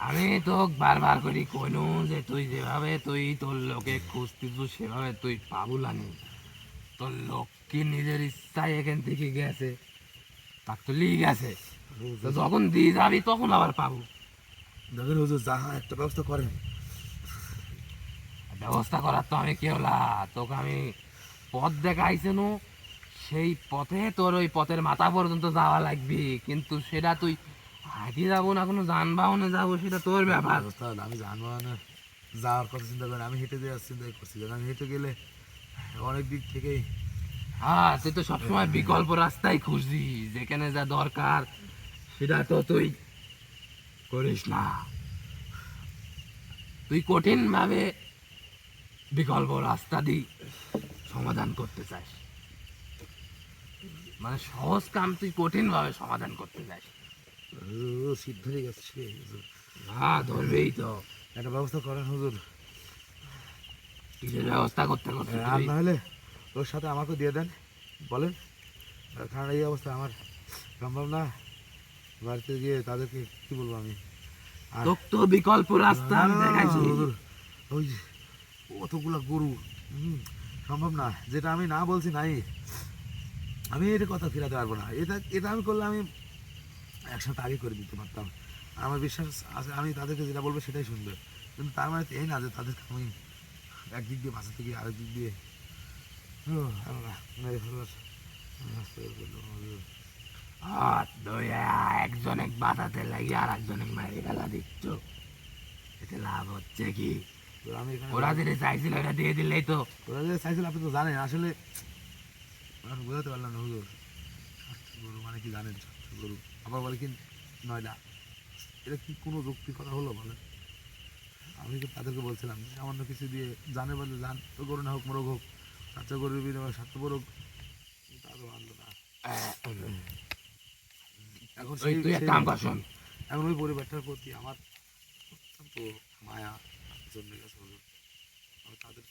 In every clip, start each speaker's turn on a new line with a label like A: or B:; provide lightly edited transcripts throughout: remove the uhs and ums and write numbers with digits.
A: আমি তো বারবার করি কইনু যে তুই যেভাবে তুই তোর লোকে খুঁজতিস সেভাবে তুই পাবুলানি। তোর লোক কি নিজের ইচ্ছায় এখান থেকে গেছে, তার তো লিয়ে গেছে, তো যখন দিয়ে যাবি তখন আবার পাবো।
B: দেখেন হুজুর, যা একটা ব্যবস্থা করেন।
A: ব্যবস্থা করার তো আমি কেউ না, তোকে আমি পথ দেখাইছে নু, সেই পথে তোর ওই পথের মাথা পর্যন্ত যাওয়া লাগবে, কিন্তু সেটা তুই হাঁটি যাবো না কোনো যানবাহনে যাবো সেটা তোর ব্যাপার।
B: ব্যবস্থা হলে আমি যানবাহনে যাওয়ার কথা চিন্তা করি, আমি হেঁটে যাওয়ার চিন্তা করছি, কারণ আমি হেঁটে গেলে অনেক দিক থেকেই।
A: হ্যাঁ, তুই তো সবসময় বিকল্প রাস্তায় খুঁজবি, যেখানে যা দরকার সেটা তো তুই করিস না। তুই কঠিন ভাবে বিকল্প রাস্তা দিয়ে সমাধান করতে চাস, মানে সহজ কাম তুই কঠিন ভাবে সমাধান করতে চাস।
B: শীত ধরে গেছে হুজুর।
A: হ্যাঁ, ধরবেই তো।
B: একটা ব্যবস্থা করেন হুজুর।
A: কিসের ব্যবস্থা করতে করতে
B: আর
A: তুই?
B: না হলে ওর সাথে আমাকে দিয়ে দেন, বলেন। কারণ এই অবস্থা আমার সম্ভব না, বাড়িতে গিয়ে তাদেরকে কি বলবো আমি। আর
A: তোর তো বিকল্প রাস্তা আমি দেখাইছি।
B: হুজুর, ওই যে অতগুলা গরু, সম্ভব না। যেটা আমি না বলছি নাই, আমি এটা কথা ফেরাতে পারবো না। এটা এটা আমি করলে আমি একসাথে আগে করে দিতে পারতাম। আমার বিশ্বাস আছে আমি তাদেরকে যেটা বলবো সেটাই শুনবে, কিন্তু তার মানে তো এই না যে তাদেরকে আমি একদিক দিয়ে বাঁচাতে গিয়ে আরেক দিক দিয়ে আল্লাহ মেরে ফেলার রাস্তা বের করলো।
A: তুই একজনে বাঁচাতে লাগি আর একজনে মারি ফেলা দিচ্ছ, এতে লাভ হচ্ছে কি?
B: তো আমি এখানে
A: ওরা যেটা চাইছিল ওটা দিয়ে দিলেই তো।
B: ওরা যে চাইছিল আপনি তো জানেন, আসলে আমি বোঝাতে পারলাম না হুজুর। গরু মানে কি জানেন? গরু আবার বলে কি 9টা, এটা কি কোনো যুক্তির কথা হলো বলেন? আমি তো তাদেরকে বলছিলাম সামান্য কিছু দিয়ে জানে বলে জান, তো গরু না হোক মোরগ হোক, বাচ্চা গরুর বিনিময়ে স্বার্থপর হোক, তা তো মানলো না। এখন
A: ওই
B: সেই
A: তুই এক
B: সেই
A: কাম কর, শোন।
B: এখন ওই পরিবারটার প্রতি আমার অত্যন্ত মায়া জন্মে গেছে হুজুর। আমি তাদের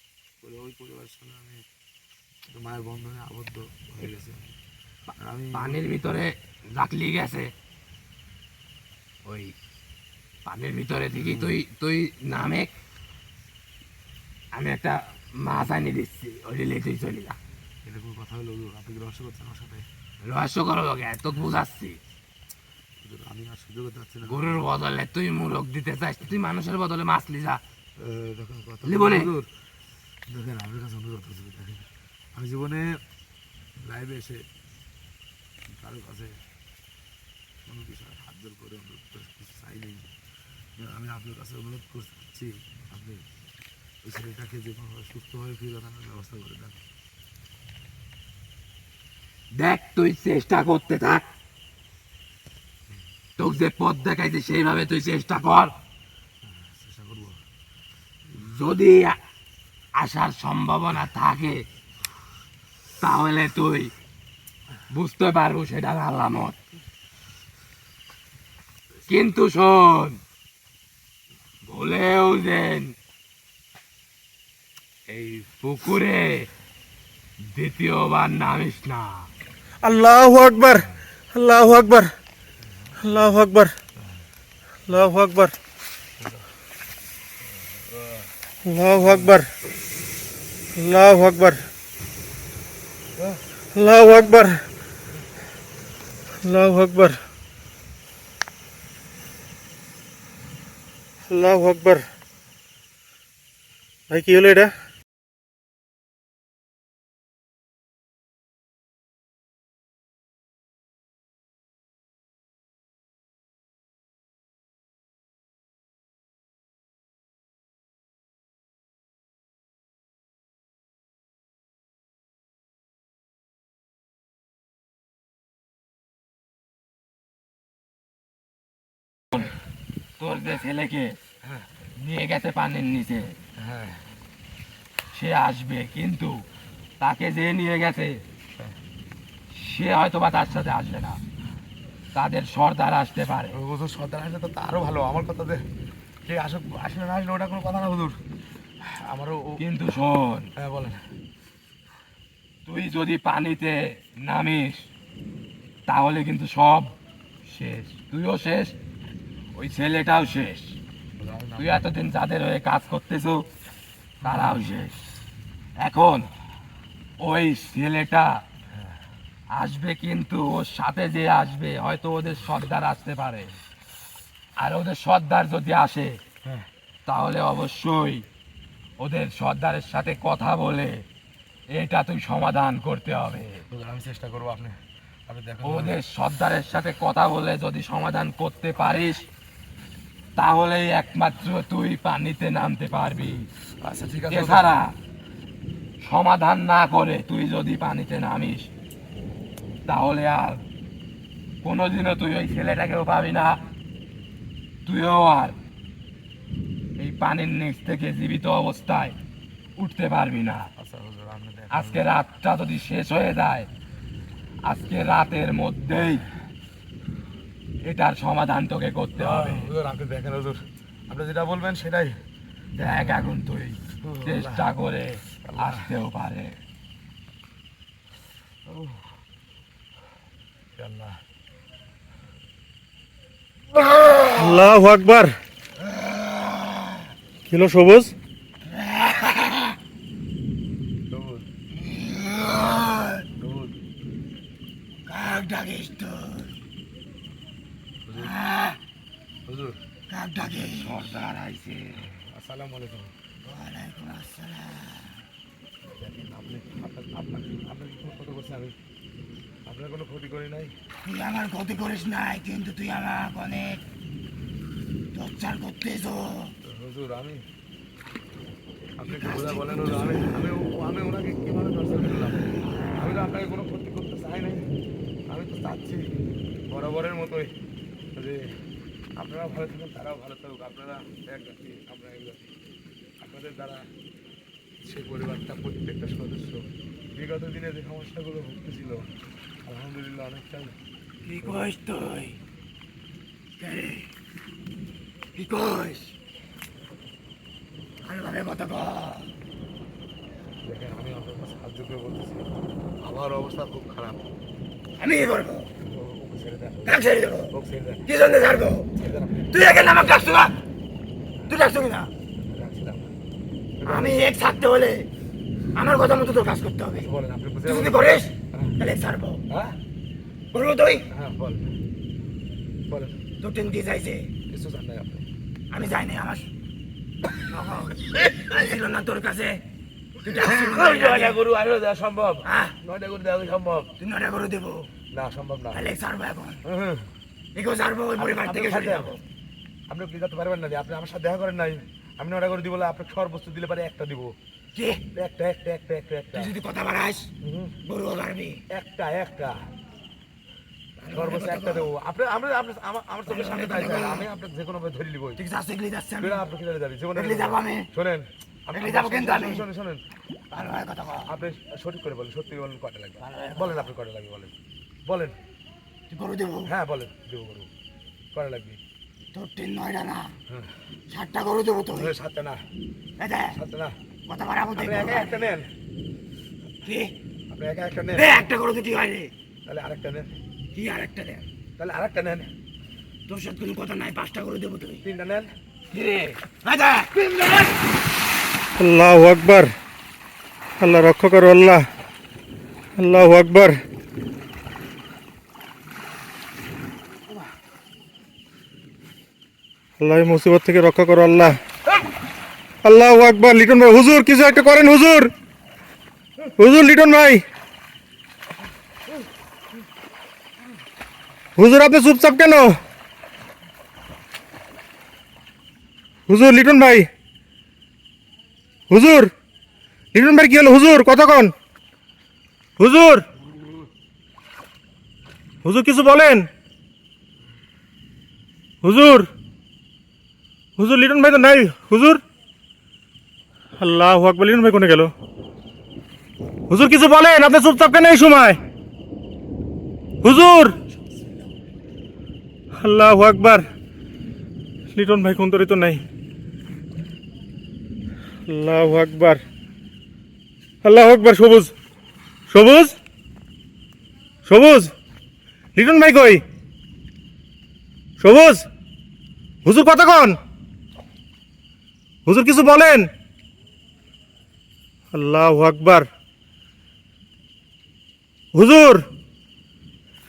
B: ওই পরিবারের সঙ্গে আমি একটা মায়ের বন্ধনে আবদ্ধ হয়ে গেছে। আর আমি
A: পানির ভিতরে রাখলি গেছে, ওই পানির ভিতরে থেকে তুই তুই নামে, আমি একটা মাছ আনি দিচ্ছি, ওই লেগে তুই চলি যা।
B: এটা কোনো কথা হলো হুজুর? আপনি কি রহস্য করছেন আমার সাথে?
A: রহস্য করো লোকে তোকে বুঝাচ্ছি।
B: হুজুর, আমি আর সহ্য করতে পারছি না।
A: গরুর বদলে তুই মুরগ দিতে চাস, তুই মানুষের বদলে মাছ লি যা।
B: দেখুন কথা
A: লিবনে
B: হুজুর, দেখেন আপনার কাছে অনুরোধ করছি, দেখেন আমি জীবনে লাইভে এসে কারো কাছে কোনো বিষয়ে হাত জোর করে অনুরোধ করে কিছু চাই নেই। আমি আপনার কাছে অনুরোধ করছি, আপনি ওই ছেলেটাকে যে কোনোভাবে সুস্থভাবে ফিরে আনার ব্যবস্থা করে দেন।
A: দেখ, তুই চেষ্টা করতে থাক, তোকে যে পথ দেখাইছে সেইভাবে তুই চেষ্টা কর।
B: চেষ্টা করবো।
A: যদি আসার সম্ভাবনা থাকে তাহলে তুই বুঝতে পারবো সেটা আলামত। কিন্তু শোন, ভুলেও যেন এই পুকুরে দ্বিতীয়বার নামিস না।
C: আল্লাহু আকবার, আল্লাহু আকবার, আল্লাহু আকবার, আল্লাহু আকবার, আল্লাহু আকবার, আল্লাহু আকবার, আল্লাহু আকবার, আল্লাহু আকবার, আল্লাহু আকবার। ভাই কি হলো এটা?
A: তোর যে ছেলেকে নিয়ে গেছে পানির নিচে,
B: হ্যাঁ,
A: সে আসবে, কিন্তু তাকে যে নিয়ে গেছে সে হয়তো বা তার সাথে আসবে না, তাদের সর্দার আসতে পারে।
B: হুজুর সর্দার আসলে তো আরো ভালো। আমার কথা যে কে আসুক, আসলে না আসলে ওটা কোনো কথা না হুজুর। আমারও
A: কিন্তু শোন,
B: হ্যাঁ বলেন।
A: তুই যদি পানিতে নামিস তাহলে কিন্তু সব শেষ, তুইও শেষ, ওই ছেলেটাও শেষ। তুই এতদিন যাদের হয়ে কাজ করতেছো তারাও শেষ। এখন ওই ছেলেটা আসবে, কিন্তু ওর সাথে যে আসবে হয়তো ওদের সর্দার আসতে পারে। আর ওদের সর্দার যদি আসে তাহলে অবশ্যই ওদের সর্দারের সাথে কথা বলে এটা তুই সমাধান করতে হবে।
B: আমি চেষ্টা করবো, আপনি আপনি দেখেন।
A: ওদের সর্দারের সাথে কথা বলে যদি সমাধান করতে পারিস তাহলেই একমাত্র তুই পানিতে নামতে পারবি।
B: আচ্ছা ঠিক আছে।
A: এছাড়া সমাধান না করে তুই যদি পানিতে নামিস তাহলে আর কোনোদিনও তুই ওই ছেলেটাকেও পাবি না, তুইও আর এই পানির নিচ থেকে জীবিত অবস্থায় উঠতে পারবি না।
B: আচ্ছা হুজুর, আপনি দেখেন।
A: আজকে রাতটা যদি শেষ হয়ে যায়, আজকে রাতের মধ্যেই এটার সমাধান তোকে করতে হবে।
B: হুজুর আপনি দেখেন হুজুর, আপনি যেটা বলবেন সেটাই।
A: দেখ এখন তুই চেষ্টা করে আসতেও পারে।
B: আল্লাহ,
C: আল্লাহু আকবার। কিলো সবুজ,
B: সবুজ সবুজ
A: কাক ডাকিস তুই?
B: হুজুর।
A: কাক ডাকিস? সর্দার আইছে।
B: আসসালামু আলাইকুম।
A: ওয়ালাইকুম আসসালাম।
B: দেখেন আপনি আপনার কি কোনো ক্ষতি করছে? আমি আপনার কোনো ক্ষতি করি নাই।
A: তুই আমার ক্ষতি করিস নাই, কিন্তু তুই আমার অনেক টর্চার করতেছ।
B: হুজুর আপনি কি বোঝা বলেন হুজুর? আমি ওনাকে কিভাবে টর্চার করলাম? আমি তো আপনাকে কোনো ক্ষতি করতে চাই নাই। আমি তো চাচ্ছি বরাবরের মতোই যে আপনারা ভালো থাকুন, তারাও ভালো থাকুক। আপনারা এক জাতি, আমরা এক জাতি। আপনাদের দ্বারা সেই পরিবারটা প্রত্যেকটা সদস্য বিগত দিনে যে সমস্যাগুলো ভুগতেছিল আলহামদুলিল্লাহ অনেকটাই।
A: কি কইস তুই? কি কইস? ভালোভাবে কথা কর।
B: দেখেন আমি আপনার কাছে সাহায্য করে বলতেছি, আমার অবস্থা খুব খারাপ।
A: আমি কি করবো?
B: ওকে ছেড়ে দেন,
A: কাক ছেড়ে দেবো?
B: ওকে ছেড়ে দেন,
A: কি জন্য ছাড়বো?
B: ছেড়ে দেন। আপনি
A: তুই এখানে আমাকে ডাকছো না? তুই ডাকছো কিনা?
B: রাখছিলাম।
A: আমি এক থাকতে হলে আমার কথা মতো তোর কাজ করতে হবে।
B: বলেন আপনি বুঝে
A: তুই যদি করিস তাহলে ছাড়বো।
B: হ্যাঁ
A: করবো তুই?
B: হ্যাঁ বলেন বলেন।
A: তোর টিম দিয়ে যাইছে,
B: কিছু জান নাই আপনি।
A: আমি যাইনি। আমার ছিল না তোর কাছে। তুই ডাকছিস না?
B: 9টা গরু আরো দেওয়া সম্ভব?
A: হ্যাঁ?
B: 9টা গরু দেওয়া কি সম্ভব?
A: তুই নটা করে দেবো,
B: না সম্ভব না।
A: তাহলে ছাড়বো এখন।
B: হুম।
A: একেও ছাড়বো, ওই পরিবার থেকে
B: আপনি
A: সরে যাবো।
B: আপনি কি করতে পারবেন না যে আপনি আমার সাথে দেখা করেন নাই? আমি 9টা গরু দিব, আপনাকে সর্বোচ্চ দিলে পারে একটা দিব।
A: কি?
B: একটা একটা একটা একটা একটা
A: তুই যদি কথা বাড়াস
B: হুম।
A: গরুও পারবি।
B: একটা একটা সর্বোচ্চ একটা দেবো। আপনি আমরা আমার চোখের সামনে দাঁড়িয়ে থাকেন, আমি আপনাকে যে কোনো ভাবে ধরে নিবই।
A: ঠিক আছে, এগুলি যাচ্ছে আমি।
B: আপনি কি যাবি জীবনে?
A: এগুলি যাবো আমি।
B: শোনেন
A: এগুলি যাবো কিন্তু আমি।
B: শোনেন শোনেন,
A: ভালোভাবে কথা কর।
B: আপনি সঠিক করে বলেন, সত্যি বলেন কটা লাগবে
A: ভালোভাবে
B: বলেন, আপনি কটা লাগবে বলেন বলেন।
A: তুই গরু দেবো?
B: হ্যাঁ বলেন, দেবো গরু কটা লাগবে?
A: তোর টিন 9টা না,
B: হ্যাঁ
A: 7টা গরু দেবো তোর।
B: 7টা না,
A: এই দেখ,
B: 7টা না।
A: কথা বাড়াবো তুই।
B: আপনি একা একটা নেন,
A: কি?
B: আপনি একা একটা নেন,
A: একটা গরু তো কি হয় রে?
B: তাহলে আরেকটা নেন,
A: কি আর একটা দেখ?
B: তাহলে আরেকটা নেন,
A: তোর সাথে কোনো কথা নাই, 5টা গরু দেবো তুই।
B: 3টা নেন।
A: কি রে? এই দেখ,
C: আল্লাহু আকবার। আল্লাহ রক্ষা করো আল্লাহ। আল্লাহু আকবার। আল্লাহ এই মুসিবত থেকে রক্ষা করো আল্লাহ। আল্লাহু আকবার। লিটন ভাই, হুজুর কিছু একটা করেন হুজুর। হুজুর লিটন ভাই, হুজুর আপনি চুপচাপ কেন? হুজুর লিটন ভাই, হুজুর লিটন ভাই কি হলো? হুজুর কথা কন। হুজুর, হুজুর কিছু বলেন। হুজুর, হুজুর লিটন ভাই তো নাই। হুজুর, আল্লাহু আকবার। লিটন ভাই কোনে গেল? হুজুর কিছু বলেন, আপনি চুপচাপ কেন এই সময়? হুজুর, আল্লাহু আকবার। লিটন ভাই কোন তরি তো নাই। আল্লাহু আকবার। আল্লাহু আকবার। সবুজ, সবুজ, সবুজ, লিটন ভাই কই? সবুজ, হুজুর কতক্ষণ? হুজুর কিছু বলেন। আল্লাহু আকবার। হুজুর,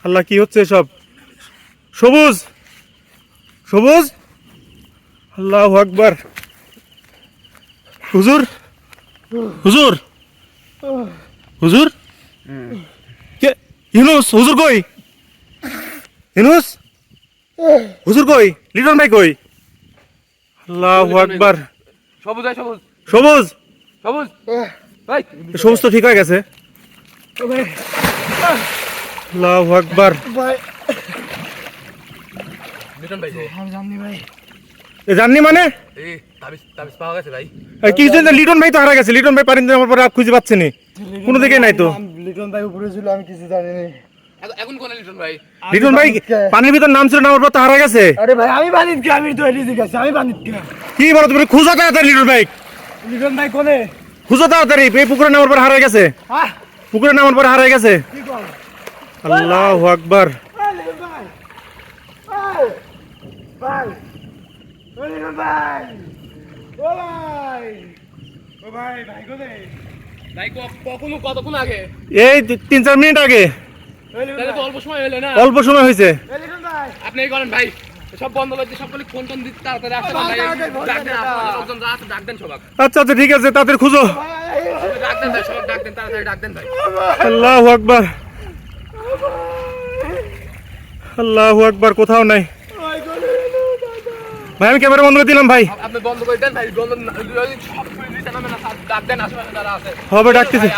C: আল্লাহ কি হচ্ছে সব? সবুজ সবুজ, আল্লাহু আকবার। হুজুর হুজুর হুজুর, কে? ইউনুস হুজুর কই? ইউনুস হুজুর কই? লিটন ভাই কই? আল্লাহু আকবার।
A: সবুজ ভাই, সবুজ
C: সবুজ,
A: সবুজ ভাই,
C: সবুজ তো ঠিক হয়ে গেছে। আল্লাহু আকবার।
A: লিটন ভাই যে
C: এ জাননি মানে
A: এই তাবিজ তাবিজ পাওয়া গেছে ভাই।
C: এই কি জানেন? লিটন ভাই তো হারা গেছে। লিটন ভাই পারেন আমার পরে আর খুঁজে পাচ্ছে নি, কোনো দিকে নাই তো।
D: লিটন ভাই উপরে ছিল, আমি কিছু জানি না।
A: এখন কোন লিটন ভাই?
C: লিটন ভাই পানির ভিতর নাম ছিল, নামার পর তো হারা গেছে।
D: আরে ভাই আমি বানিত কে, আমি তো এদিকে গেছি, আমি বানিত কে।
C: কি বলো তুমি? খুঁজো তাড়াতাড়ি লিটন ভাই,
D: লিটন ভাই কোনে?
C: খুঁজো তাড়াতাড়ি। এই পুকুরে নামার পর হারা গেছে,
D: হ্যাঁ
C: পুকুরে নামার পর হারা গেছে।
D: কি কর?
C: আল্লাহু আকবার।
D: লিটন ভাই, ভাই ভাই, লিটন ভাই, ও ভাই, ও ভাই, ভাই কোনে?
A: ভাই কখনো কতক্ষণ আগে?
C: এই 3-4 মিনিট আগে,
A: তাহলে তো অল্প সময় হলো না।
C: অল্প সময় হয়েছে।
D: লিটন ভাই,
A: আপনি এই করেন ভাই, সব বন্ধ করতে সবগুলি ফোন টোন দিতে তাড়াতাড়ি আসতে ভাই। ডাক দেন, আপনারা লোকজন যা আছে ডাক দেন সবাক।
C: আচ্ছা আচ্ছা ঠিক আছে, তাড়াতাড়ি খুঁজো।
A: ডাক দেন ভাই, সবাক ডাক দেন, তাড়াতাড়ি ডাক দেন ভাই।
C: আল্লাহু আকবার, আল্লাহু আকবার। কোথাও নাই ভাই, আমি ক্যামেরা বন্ধ করে দিলাম ভাই।
A: আপনি বন্ধ করে দেন ভাই, বন্ধ সব করে দিতে নামে না, ডাক দেন আশেপাশে যারা আছে।
C: হবে ডাকতেছি।